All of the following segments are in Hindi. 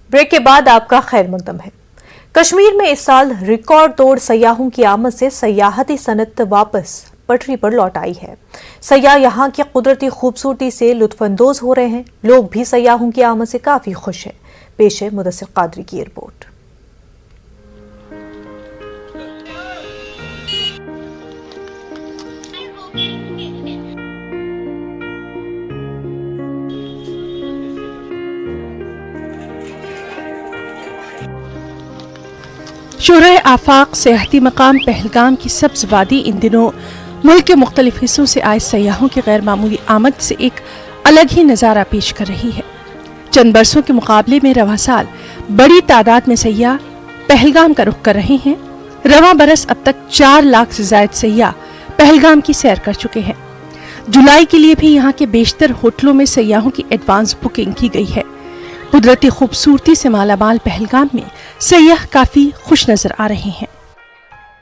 ब्रेक के बाद आपका खैर मकदम है। कश्मीर में इस साल रिकॉर्ड तोड़ सयाहों की आमद से सयाहती सनत वापस पटरी पर लौट आई है। सयाह यहाँ की कुदरती खूबसूरती से लुत्फानंदोज हो रहे हैं। लोग भी सयाहों की आमद से काफी खुश हैं। पेश है मुदस्सिर कादरी की रिपोर्ट। शुरे आफाक सियाहती मकाम पहलगाम की सब्ज वादी इन दिनों मुल्क के मुख्तलिफ हिस्सों से आए सयाहों की गैर मामूली आमद से एक अलग ही नज़ारा पेश कर रही है। चंद बरसों के मुकाबले में रवा साल बड़ी तादाद में सयाह पहलगाम का रुख कर रहे हैं। रवा बरस अब तक 4 लाख से ज्यादा सयाह पहलगाम की सैर कर चुके हैं। जुलाई के लिए भी यहाँ के बेशतर होटलों में सयाहों की एडवांस बुकिंग की गई है। कुदरती खूबसूरती से मालामाल पहलगाम में सयाह काफी खुश नजर आ रहे हैं।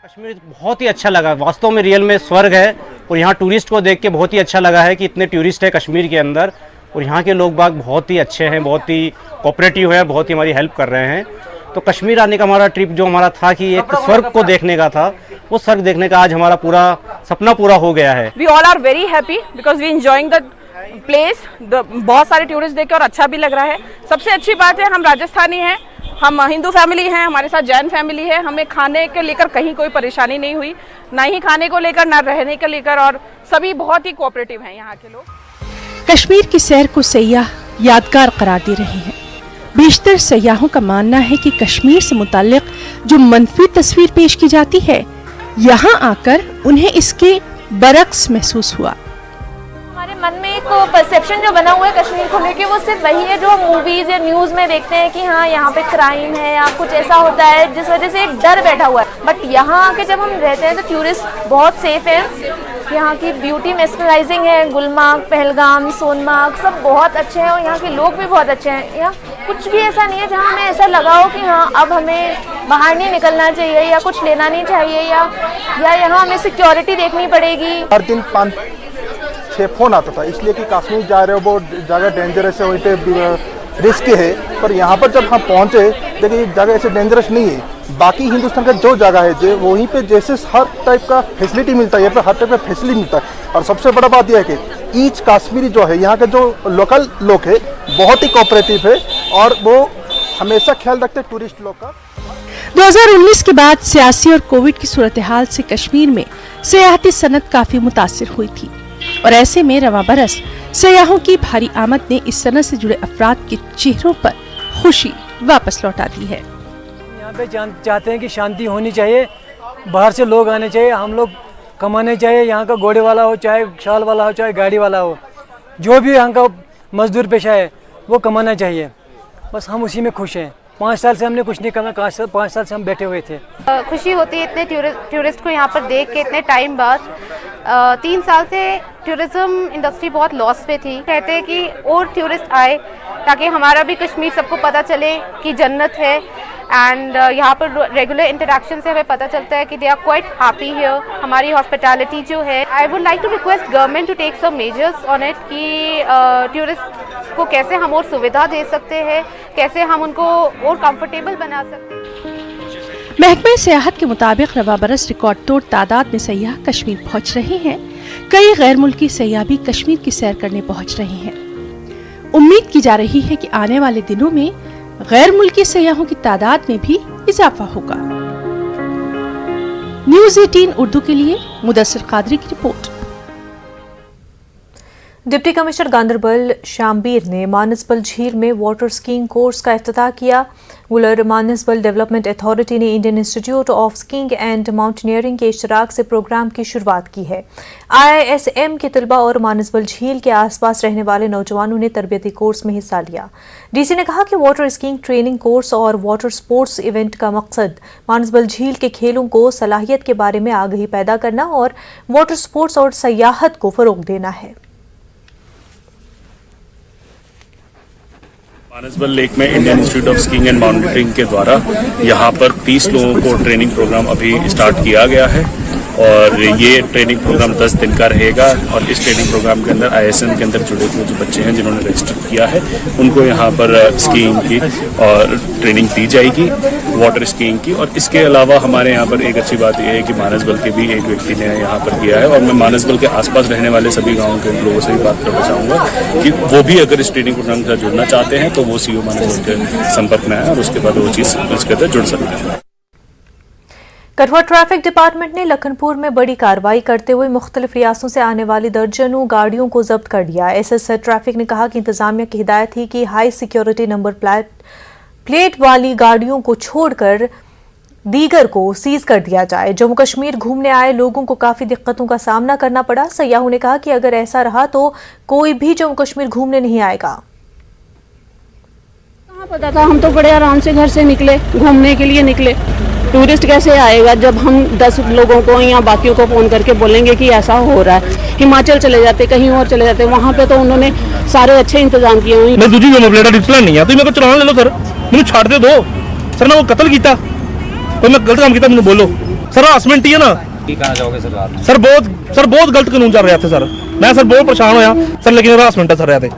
कश्मीर बहुत ही अच्छा लगा, वास्तव में रियल में स्वर्ग है। और यहाँ टूरिस्ट को देख के बहुत ही अच्छा लगा है कि इतने टूरिस्ट है कश्मीर के अंदर। और यहाँ के लोग बाग बहुत ही अच्छे हैं, बहुत ही कोऑपरेटिव है, बहुत ही हमारी हेल्प कर रहे हैं। तो कश्मीर आने का हमारा ट्रिप जो हमारा था कि एक स्वर्ग को देखने का था, वो स्वर्ग देखने का आज हमारा पूरा सपना पूरा हो गया है। We all are very happy because we enjoying the place. बहुत सारे टूरिस्ट देख के और अच्छा भी लग रहा है। सबसे अच्छी बात है हम राजस्थानी हैं, हम हिंदू फैमिली हैं, हमारे साथ जैन फैमिली है। हमें खाने के लेकर कहीं कोई परेशानी नहीं हुई, ना ही खाने को लेकर ना रहने को लेकर, और सभी बहुत ही कोऑपरेटिव हैं यहाँ के लोग। कश्मीर की सैर को सयाह यादगार करार दे रहे हैं। बेशतर सयाहों का मानना है कि कश्मीर से मुताल्लिक जो मनफी तस्वीर पेश की जाती है, यहाँ आकर उन्हें इसके बरक्स महसूस हुआ। मन में एक परसेप्शन जो बना हुआ है कश्मीर को लेके, वो सिर्फ वही है जो हम मूवीज या न्यूज में देखते हैं कि हाँ यहाँ पे क्राइम है या कुछ ऐसा होता है, जिस वजह से एक डर बैठा हुआ है। बट यहाँ आके जब हम रहते हैं तो टूरिस्ट बहुत सेफ है। यहाँ की ब्यूटी मेस्मराइजिंग है। गुलमार्ग, पहलगाम, सोनमार्ग सब बहुत अच्छे हैं और यहाँ के लोग भी बहुत अच्छे हैं। यहाँ कुछ भी ऐसा नहीं है जहाँ हमें ऐसा लगा हो कि हाँ अब हमें बाहर नहीं निकलना चाहिए या कुछ लेना नहीं चाहिए या यहाँ हमें सिक्योरिटी देखनी पड़ेगी। हर दिन 5-6 फोन आता था, इसलिए कि कश्मीर जा रहे हो वो जगह डेंजरस है, वहीं पे रिस्क है। पर यहाँ पर जब हम पहुँचे देखिए जगह ऐसे डेंजरस नहीं है। बाकी हिंदुस्तान का जो जगह है जो वहीं पे जैसे हर टाइप का फैसिलिटी मिलता है, यहाँ पे हर टाइप का फैसिलिटी मिलता है। और सबसे बड़ा बात यह है कि ईच कश्मीरी जो है यहाँ के जो लोकल लोग है बहुत ही कोऑपरेटिव है और वो हमेशा ख्याल रखते हैं टूरिस्ट लोग का। 2019 के बाद सियासी और कोविड की सूरत हाल से कश्मीर में सियाहती सनत काफी मुतासिर हुई थी और ऐसे में रवा बरस सयाहों की भारी आमद ने इस सनत से जुड़े अफराद के चेहरों पर खुशी वापस लौटा दी है। यहाँ पे चाहते हैं कि शांति होनी चाहिए, बाहर से लोग आने चाहिए, हम लोग कमाने चाहिए। यहाँ का घोड़े वाला हो, चाहे शाल वाला हो, चाहे गाड़ी वाला हो, जो भी यहाँ का मजदूर पेशा है वो कमाना चाहिए। बस हम उसी में खुश हैं। 5 साल से हमने कुछ नहीं कमा, 5 साल से हम बैठे हुए थे। खुशी होती है इतने टूरिस्ट को यहाँ पर देख के इतने टाइम बाद। 3 साल से टूरिज्म इंडस्ट्री बहुत लॉस पे थी। कहते हैं कि और टूरिस्ट आए ताकि हमारा भी कश्मीर सबको पता चले कि जन्नत है। एंड यहाँ पर रेगुलर इंटरेक्शन से हमें पता चलता है कि they are quite happy here. हमारी हॉस्पिटैलिटी जो है, I would like to request government to take some measures on it कि टूरिस्ट को कैसे हम और सुविधा दे सकते हैं, कैसे हम उनको और कंफर्टेबल बना सकते हैं। महकमे सियाहत के मुताबिक रवा बरस रिकॉर्ड तोड़ तादाद में सयाह कश्मीर पहुंच रहे हैं। कई गैर मुल्की सयाह भी कश्मीर की सैर करने पहुंच रहे हैं। उम्मीद की जा रही है कि आने वाले दिनों में गैर मुल्की सयाहों की तादाद में भी इजाफा होगा। न्यूज़ 18 उर्दू के लिए मुदस्सिर कादरी की रिपोर्ट। डिप्टी कमिश्नर गांधरबल शामबीर ने मानसबल झील में वाटर स्कीइंग कोर्स का इफ्तिताह किया। वुलर मानसबल डेवलपमेंट अथॉरिटी ने Indian institute of skiing and mountaineering के इश्तराक से प्रोग्राम की शुरुआत की है। IISM के तलबा और मानसबल झील के आसपास रहने वाले नौजवानों ने तरबियती कोर्स में हिस्सा लिया। DC ने कहा कि वाटर स्कीइंग ट्रेनिंग कोर्स और वाटर स्पोर्ट्स इवेंट का मकसद मानसबल झील के खेलों को सलाहियत के बारे में आगाही पैदा करना और वाटर स्पोर्ट्स और सयाहत को फरोग देना है। मानसबल लेक में Indian institute of skiing and mountaineering के द्वारा यहाँ पर 30 लोगों को ट्रेनिंग प्रोग्राम अभी स्टार्ट किया गया है और ये ट्रेनिंग प्रोग्राम 10 दिन का रहेगा और इस ट्रेनिंग प्रोग्राम के अंदर ISM के अंदर जुड़े हुए जो बच्चे हैं जिन्होंने रजिस्टर किया है उनको यहाँ पर स्कीइंग की और ट्रेनिंग दी जाएगी, वाटर स्कीइंग की। और इसके अलावा हमारे यहाँ पर एक अच्छी बात यह है कि मानसबल के भी एक व्यक्ति ने यहाँ पर किया है और मैं मानसबल के आसपास रहने वाले सभी गाँव के लोगों से भी बात करना चाहूँगा कि वो भी अगर इस ट्रेनिंग प्रोग्राम के साथ जुड़ना चाहते हैं तो वो CO मानसबल के संपर्क में आए और उसके बाद वो चीज़ इसके अंदर जुड़ सकते हैं। कठुआ ट्रैफिक डिपार्टमेंट ने लखनपुर में बड़ी कार्रवाई करते हुए मुख्तलिफ रियासतों से आने वाली दर्जनों गाड़ियों को जब्त कर लिया। SS ट्रैफिक ने कहा कि इंतजामिया की हिदायत थी कि हाई सिक्योरिटी नंबर प्लेट वाली गाड़ियों को छोड़कर दीगर को सीज कर दिया जाए। जम्मू कश्मीर घूमने आए लोगों को काफी दिक्कतों का सामना करना पड़ा। सयाहों ने कहा कि अगर ऐसा रहा तो कोई भी जम्मू कश्मीर घूमने नहीं आएगा। कहाँ पता था, हम तो बड़े आराम से घर से निकले, घूमने के लिए निकले। टूरिस्ट कैसे आएगा जब हम 10 लोगों को या बाकियों को फ़ोन करके बोलेंगे कि ऐसा हो रहा है। हिमाचल चले जाते, कहीं और चले जाते, वहाँ पे तो उन्होंने सारे अच्छे इंतजाम किए हुए। मैं दूजी नंबर प्लेट डिस्प्ले नहीं है तो मेरे को चलान ले लो सर, मैंने छाड़ दे दो सर। मैं वो कत्ल किया तो मैं गलत काम किया, मैंने बोलो सर। हरासमेंट ही है ना सर, बहुत गलत कानून चल रहा थे सर। मैं सर बहुत परेशान होया सर, लेकिन हरासमेंट है सर रहते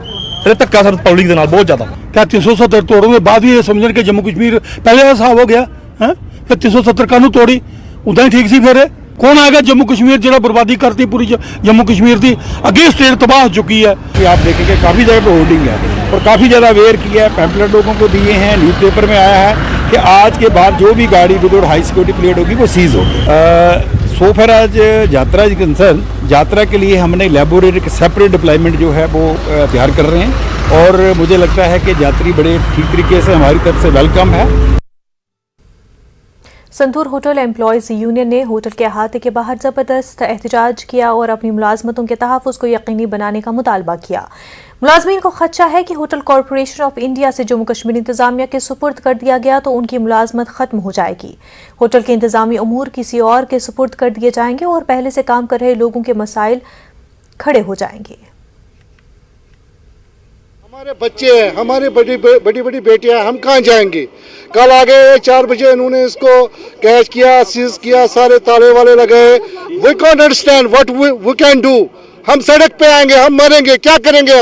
सर धक्का सर पब्लिक के नाल बहुत ज्यादा। क्या 370 तोड़ों के बाद भी ये समझ के जम्मू कश्मीर पहले ऐसा हो गया है? फिर 370 कानून तोड़ी उदा ही ठीक सी। फिर कौन आएगा जम्मू कश्मीर जो बर्बादी करती पूरी जम्मू कश्मीर की, अगे स्टेट तबाह हो चुकी है। आप देखेंगे काफ़ी जगह पर होर्डिंग है और काफ़ी ज़्यादा अवेयर किया है, पैम्पलेट लोगों को दिए हैं, न्यूज़पेपर में आया है कि आज के बाद जो भी गाड़ी विदाउट हाई सिक्योरिटी प्लेट होगी वो सीज होगी। सो फर आज यात्रा इज कंसर्न, यात्रा के लिए हमने लेबोरेटरी एक सेपरेट डिप्लॉयमेंट जो है वो तैयार कर रहे हैं और मुझे लगता है कि यात्री बड़े ठीक तरीके से हमारी तरफ से वेलकम है। संतूर होटल एम्प्लॉयज यूनियन ने होटल के अहाते के बाहर जबरदस्त एहतजाज किया और अपनी मुलाजमतों के तहफ़्फ़ुज़ को यकीनी बनाने का मुतालबा किया। मुलाजमीन को खदशा है कि होटल कॉरपोरेशन ऑफ इंडिया से जम्मू कश्मीर इंतजामिया के सुपुर्द कर दिया गया तो उनकी मुलाजमत खत्म हो जाएगी। होटल के इंतजामी अमूर किसी और के सुपुर्द कर दिए जाएंगे और पहले से काम कर रहे लोगों के मसाइल खड़े हो जाएंगे। हमारे बच्चे हैं, हमारी बड़ी बड़ी बेटियां, हम कहाँ जाएंगे? कल आ गए 4 बजे, इन्होंने इसको कैच किया, सीज किया, सारे ताले वाले लगे। We can understand what we can do. हम सड़क पे आएंगे, हम मरेंगे, क्या करेंगे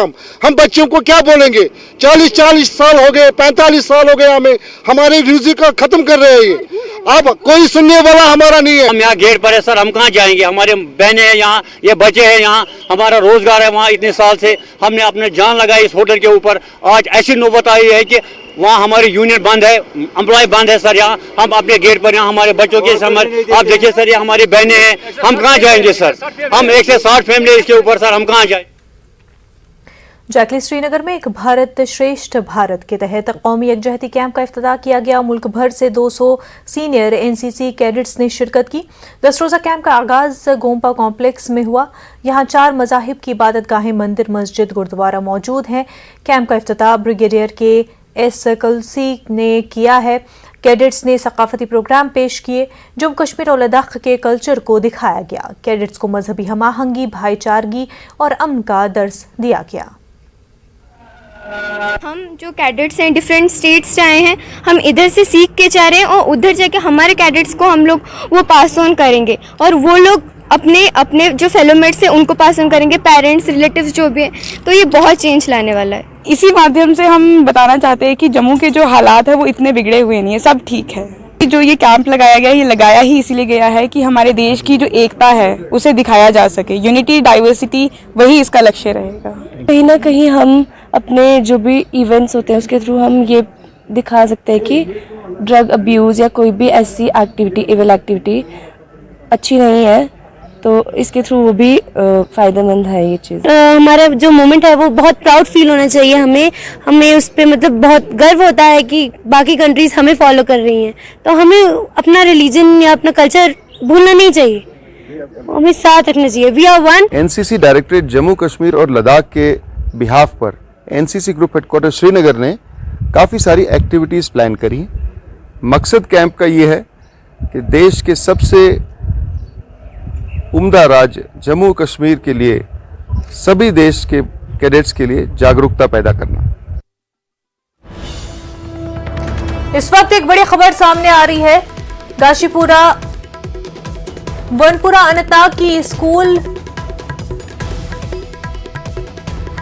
हम बच्चों को क्या बोलेंगे? 40 साल हो गए, 45 साल हो गए हमें, हमारे रोजी का खत्म कर रहे हैं ये। अब कोई सुनने वाला हमारा नहीं है। हम यहाँ गेट पर है सर, हम कहाँ जाएंगे? हमारे बहनें हैं यहाँ, ये बच्चे हैं यहाँ, हमारा रोजगार है वहाँ। इतने साल से हमने अपने जान लगाई इस होटल के ऊपर। आज ऐसी नौबत आई है कि वहाँ हमारी यूनियन बंद है, एम्प्लॉय बंद है सर। यहाँ हम अपने गेट पर यहाँ हमारे बच्चों के आप देखिए सर, ये हमारी बहनें हैं, हम कहाँ जाएंगे सर? हम 160 फैमिली इसके ऊपर सर, हम कहाँ जाए? जैकली श्रीनगर में एक भारत श्रेष्ठ भारत के तहत कौमी यकजहती कैंप का इफ्तिताह किया गया। मुल्क भर से 200 सीनियर NCC कैडेट्स ने शिरकत की। 10 रोज़ा कैंप का आगाज गोम्पा कॉम्प्लेक्स में हुआ। यहाँ 4 मज़ाहिब की इबादत गाहें, मंदिर, मस्जिद, गुरुद्वारा मौजूद हैं। कैंप का इफ्तिताह ब्रिगेडियर के S कलसी ने किया है। कैडेट्स ने सकाफती प्रोग्राम पेश किए। जम्मू कश्मीर और लद्दाख के कल्चर को दिखाया गया। कैडेट्स को मजहबी हमाहंगी, भाईचारगी और अमन का दर्स दिया गया। हम जो कैडेट्स हैं डिफरेंट स्टेट्स से आए हैं, हम इधर से सीख के जा रहे हैं और उधर जाके हमारे कैडेट्स को हम लोग वो पास ऑन करेंगे और वो लोग अपने अपने जो फेलोमेट्स हैं उनको पास ऑन करेंगे, पेरेंट्स, रिलेटिव्स जो भी हैं। तो ये बहुत चेंज लाने वाला है। इसी माध्यम से हम बताना चाहते हैं कि जम्मू के जो हालात है वो इतने बिगड़े हुए नहीं है, सब ठीक है। जो ये कैंप लगाया गया, ये लगाया ही इसीलिए गया है कि हमारे देश की जो एकता है उसे दिखाया जा सके। यूनिटी, डाइवर्सिटी, वही इसका लक्ष्य रहेगा। कहीं ना कहीं हम अपने जो भी इवेंट्स होते हैं उसके थ्रू हम ये दिखा सकते हैं कि ड्रग अब्यूज़ या कोई भी ऐसी एक्टिविटी, इविल एक्टिविटी अच्छी नहीं है। तो इसके थ्रू वो भी फ़ायदेमंद है ये चीज़। हमारा जो मोमेंट है वो बहुत प्राउड फील होना चाहिए हमें उस पर मतलब बहुत गर्व होता है कि बाकी कंट्रीज़ हमें फॉलो कर रही हैं। तो हमें अपना रिलीजन या अपना कल्चर भूलना नहीं चाहिए, हमें साथ रखना चाहिए। We are one. NCC directorate Jammu Kashmir और लद्दाख के बिहाफ पर NCC ग्रुप हेडक्वार्टर श्रीनगर ने काफ़ी सारी एक्टिविटीज़ प्लान करी। मकसद कैंप का ये है कि देश के सबसे उम्दा राज्य जम्मू कश्मीर के लिए सभी देश के कैडेट्स के लिए जागरूकता पैदा करना। इस वक्त एक बड़ी खबर सामने आ रही है। गाजीपुरा वनपुरा अनंतनाग की स्कूल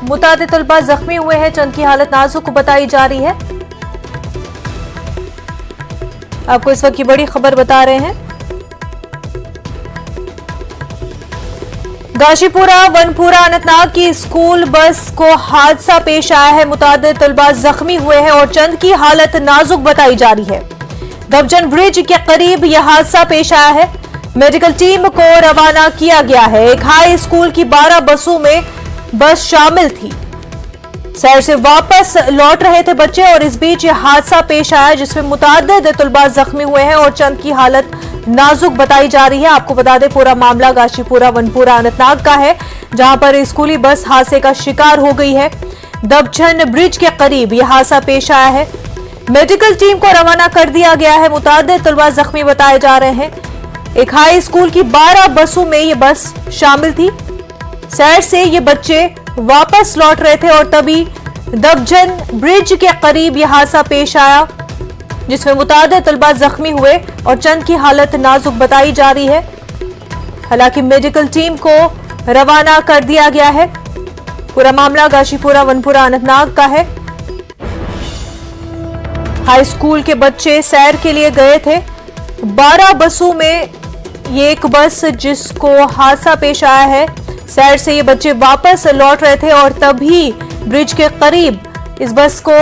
मुतादिद तलबा जख्मी हुए हैं, चंद की हालत नाजुक बताई जा रही है। आपको इस वक्त की बड़ी खबर बता रहे हैं। गाजीपुरा वनपुरा अनंतनाग की स्कूल बस को हादसा पेश आया है, मुतादिद तलबा जख्मी हुए हैं और चंद की हालत नाजुक बताई जा रही है। दबजन ब्रिज के करीब यह हादसा पेश आया है। मेडिकल टीम को रवाना किया गया है। एक हाई स्कूल की 12 बसों में बस शामिल थी। शहर से वापस लौट रहे थे बच्चे और इस बीच यह हादसा पेश आया जिसमें मुतादिद तलबा जख्मी हुए हैं और चंद की हालत नाजुक बताई जा रही है। आपको बता दें पूरा मामला गाजीपुरा वनपुरा अनंतनाग का है, जहां पर स्कूली बस हादसे का शिकार हो गई है। दबझन ब्रिज के करीब यह हादसा पेश आया है। मेडिकल टीम को रवाना कर दिया गया है। मुतादिद तलबा जख्मी बताए जा रहे हैं। एक हाई स्कूल की 12 बसों में ये बस शामिल थी। शहर से ये बच्चे वापस लौट रहे थे और तभी दबजन ब्रिज के करीब यह हादसा पेश आया जिसमें मुतादिद तलबा जख्मी हुए और चंद की हालत नाजुक बताई जा रही है। हालांकि मेडिकल टीम को रवाना कर दिया गया है। पूरा मामला गाजीपुरा वनपुरा अनंतनाग का है। हाई स्कूल के बच्चे सैर के लिए गए थे। 12 बसों में ये एक बस जिसको हादसा पेश आया है। सैर से ये बच्चे वापस लौट रहे थे और तभी ब्रिज के करीब इस बस को,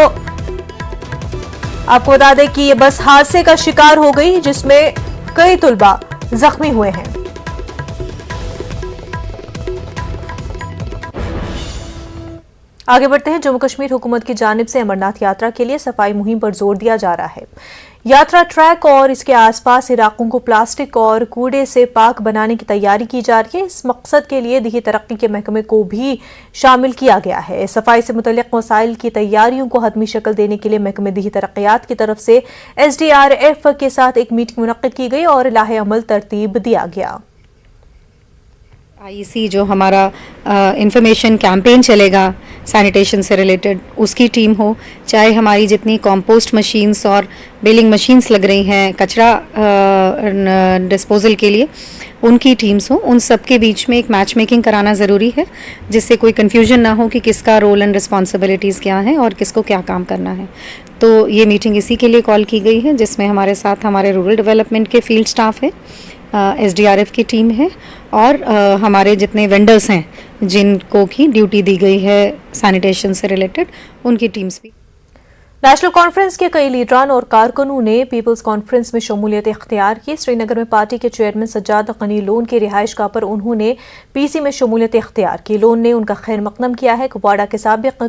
आपको बता दें कि ये बस हादसे का शिकार हो गई जिसमें कई तलबा जख्मी हुए हैं। आगे बढ़ते हैं। जम्मू कश्मीर हुकूमत की जानिब से अमरनाथ यात्रा के लिए सफाई मुहिम पर जोर दिया जा रहा है। यात्रा ट्रैक और इसके आसपास इलाकों को प्लास्टिक और कूड़े से पाक बनाने की तैयारी की जा रही है। इस मकसद के लिए दिही तरक्की के महकमे को भी शामिल किया गया है। सफाई से मुतल्लिक मसाइल की तैयारियों को हतमी शक्ल देने के लिए महकमे दिही तरक्कियात की तरफ से SDRF के साथ एक मीटिंग मुनक्किद की गई और लाहे अमल तरतीब दिया गया। IEC जो हमारा इंफॉर्मेशन कैंपेन चलेगा सैनिटेशन से रिलेटेड, उसकी टीम हो, चाहे हमारी जितनी कंपोस्ट मशीन्स और बेलिंग मशीन्स लग रही हैं कचरा डिस्पोजल के लिए, उनकी टीम्स हो, उन सब के बीच में एक मैच मेकिंग कराना ज़रूरी है जिससे कोई कन्फ्यूजन ना हो कि किसका रोल एंड रिस्पॉन्सिबिलिटीज़ क्या हैं और किसको क्या काम करना है। तो ये मीटिंग इसी के लिए कॉल की गई है जिसमें हमारे साथ हमारे रूरल डेवलपमेंट के फील्ड स्टाफ है, SDRF की टीम है और हमारे जितने वेंडर्स हैं जिनको की ड्यूटी दी गई है सैनिटेशन से रिलेटेड, उनकी टीम्स भी। नेशनल कॉन्फ्रेंस के कई लीडरान और कारकुनों ने पीपल्स कॉन्फ्रेंस में शमूलियत इख्तियार की। श्रीनगर में पार्टी के चेयरमैन सज्जाद गनी लोन की रिहाइशगाह पर उन्होंने PC में शमूलियत इख्तियार की। लोन ने उनका खैर मकदम किया है। कुपवाड़ा के साबिक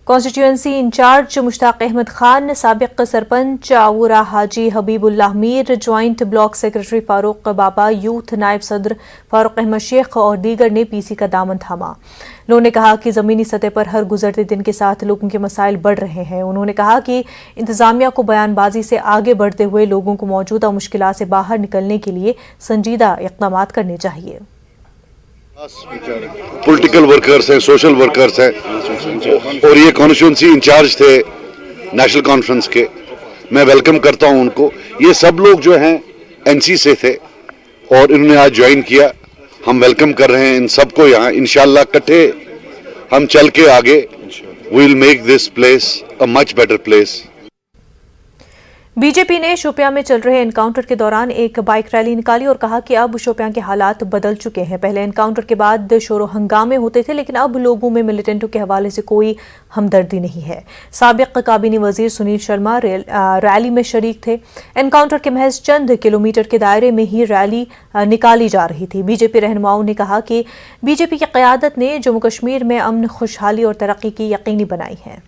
कॉन्स्टिट्यूएंसी इंचार्ज मुश्ताक अहमद खान, साबिक सरपंच आऊरा Haji Habibullah Mir, joint block secretary Farooq Baba, youth नायब सदर फारूक अहमद शेख और दीगर ने PC का दामन थामा। लोगों ने कहा कि ज़मीनी सतह पर हर गुजरते दिन के साथ लोगों के मसाइल बढ़ रहे हैं। उन्होंने कहा कि इंतज़ामिया को बयानबाजी से आगे बढ़ते हुए लोगों को मौजूदा मुश्किलात से बाहर निकलने के लिए संजीदा इक़दाम करने चाहिए। पॉलिटिकल वर्कर्स हैं, सोशल वर्कर्स हैं और ये कॉन्स्टिट्यूंसी इंचार्ज थे नेशनल कॉन्फ्रेंस के, मैं वेलकम करता हूं उनको। ये सब लोग जो हैं NC से थे और इन्होंने आज ज्वाइन किया। हम वेलकम कर रहे हैं इन सबको यहाँ। इंशाल्लाह इकट्ठे हम चल के आगे we will make this place a much better place. BJP ने शोपियां में चल रहे एनकाउंटर के दौरान एक बाइक रैली निकाली और कहा कि अब शोपियां के हालात बदल चुके हैं। पहले एनकाउंटर के बाद शोर हंगामे होते थे लेकिन अब लोगों में मिलिटेंटों के हवाले से कोई हमदर्दी नहीं है। साबिक काबीनी वजीर सुनील शर्मा रैली में शरीक थे। एनकाउंटर के महज चंद किलोमीटर के दायरे में ही रैली निकाली जा रही थी। बीजेपी रहनुमाओं ने कहा कि बीजेपी की क़यादत ने जम्मू कश्मीर में अमन, खुशहाली और तरक्की की यकीनी बनाई है।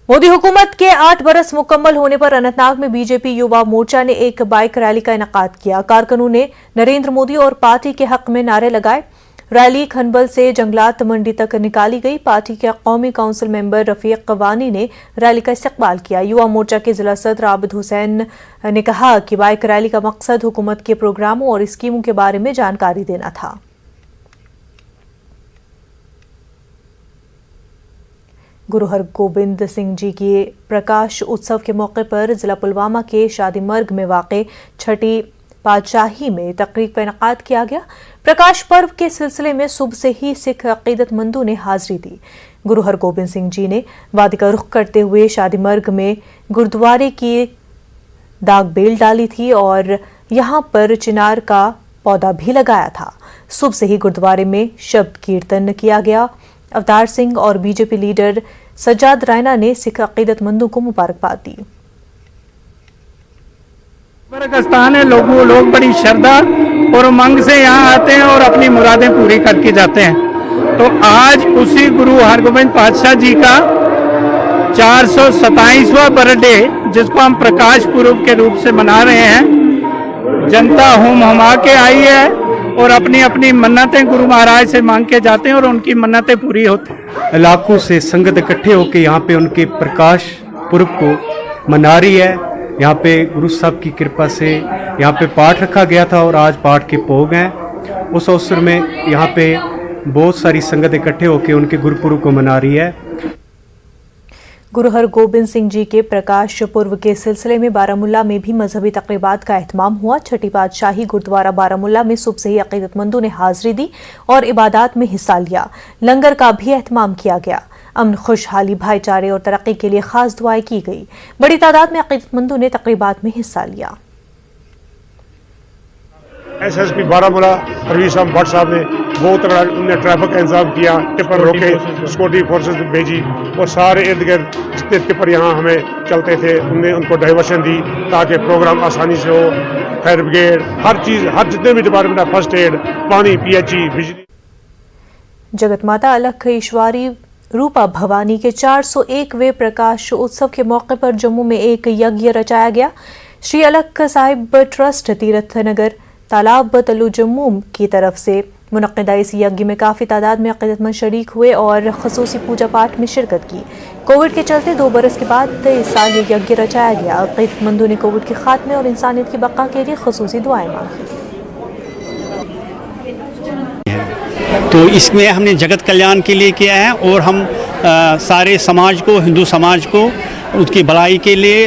मोदी हुकूमत के 8 बरस मुकम्मल होने पर अनंतनाग में बीजेपी युवा मोर्चा ने एक बाइक रैली का इनेकाद किया। कारकुनों ने नरेंद्र मोदी और पार्टी के हक में नारे लगाए। रैली खनबल से जंगलात मंडी तक निकाली गई। पार्टी के कौमी काउंसिल मेंबर रफीक वानी ने रैली का इस्तकबाल किया। युवा मोर्चा के जिला सदर आबिद हुसैन ने कहा कि बाइक रैली का मकसद हुकूमत के प्रोग्रामों और स्कीमों के बारे में जानकारी देना था। गुरु हरगोबिंद सिंह जी के प्रकाश उत्सव के मौके पर जिला पुलवामा के शादीमर्ग में वाक़े छठी पातशाही में तकरीब का इनेकाद किया गया। प्रकाश पर्व के सिलसिले में सुबह से ही सिख अकीदतमंदों ने हाजिरी दी। गुरु हरगोबिंद सिंह जी ने वादी का रुख करते हुए शादीमर्ग में गुरुद्वारे की दाग बेल डाली थी और यहाँ पर चिनार का पौधा भी लगाया था। सुबह से ही गुरुद्वारे में शब्द कीर्तन किया गया। अवतार सिंह और बीजेपी लीडर सज्जाद रायना ने सिख अकीदतमंदों को मुबारकबाद दी। स्थान है, लोग बड़ी श्रद्धा और उमंग से यहाँ आते हैं और अपनी मुरादें पूरी करके जाते हैं। तो आज उसी गुरु हरगोबिंद पातशाह जी का 427वां बर्थडे, जिसको हम प्रकाश पुरब के रूप से मना रहे हैं, जनता होम हमा के आई है और अपनी अपनी मन्नतें गुरु महाराज से मांग के जाते हैं और उनकी मन्नतें पूरी होती हैं। इलाकों से संगत इकट्ठे होकर यहाँ पे उनके प्रकाश पुरब को मना रही है। यहाँ पे गुरु साहब की कृपा से यहाँ पे पाठ रखा गया था और आज पाठ के भोग हैं। उस अवसर में यहाँ पे बहुत सारी संगत इकट्ठे होकर उनके गुरुपुरब को मना रही है। गुरु हरगोबिंद सिंह जी के प्रकाश पर्व के सिलसिले में बारामुल्ला में भी मजहबी तकरीबात का एहतमाम हुआ। छठी पातशाही गुरुद्वारा बारामुल्ला में सुबह से ही अकीदतमंदों ने हाजिरी दी और इबादत में हिस्सा लिया। लंगर का भी एहतमाम किया गया। अमन, खुशहाली, भाईचारे और तरक्की के लिए खास दुआएं की गई। बड़ी तादाद में अकीदतमंदों ने तकरीबात में हिस्सा लिया। एसएसपी बारामूला परवेज अहमद भट्ट साहब ने बहुत तगड़ा उन्होंने ट्रैफिक का इंतजाम किया, टिप्पर रोके, सिक्योरिटी फोर्सेस भेजी और सारे इर्द गिर्द जितने टिप्पर यहाँ हमें चलते थे उनने उनको डाइवर्शन दी ताकि प्रोग्राम आसानी से हो। फायर ब्रिगेड, हर चीज़, हर जितने भी डिपार्टमेंट है, फर्स्ट एड, पानी, पीएचई, बिजली। जगत माता अलख ईश्वरी रूपा भवानी के 401वें प्रकाश उत्सव के मौके पर जम्मू में एक यज्ञ रचाया गया। श्री अलख साहिब ट्रस्ट तीर्थ नगर तालाब तलु जम्मू की तरफ से मुनक्किदा इस यज्ञ में काफ़ी तादाद में अकीदतमंद शरीक हुए और खसूसी पूजा पाठ में शिरकत की। कोविड के चलते 2 बरस के बाद इस साल ये यज्ञ रचाया गया। अकीदतमंदों ने कोविड के खात्मे और इंसानियत की बका के लिए खसूसी दुआएं मांगी। तो इसमें हमने जगत कल्याण के लिए किया है और हम सारे समाज को, हिंदू समाज को, उसकी भलाई के लिए,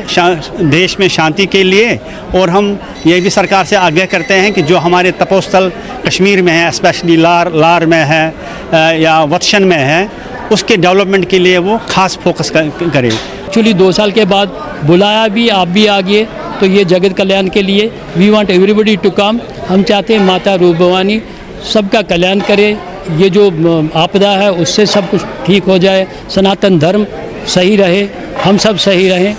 देश में शांति के लिए, और हम ये भी सरकार से आग्रह करते हैं कि जो हमारे तपोस्थल कश्मीर में है, स्पेशली लार में है या वत्सन में है, उसके डेवलपमेंट के लिए वो खास फोकस करें। एक्चुअली 2 साल के बाद बुलाया भी, आप भी आ गए, तो ये जगत कल्याण के लिए we want everybody to come. हम चाहते हैं माता रूप भवानी सबका कल्याण करे, ये जो आपदा है उससे सब कुछ ठीक हो जाए, सनातन धर्म सही रहे, हम सब सही रहें।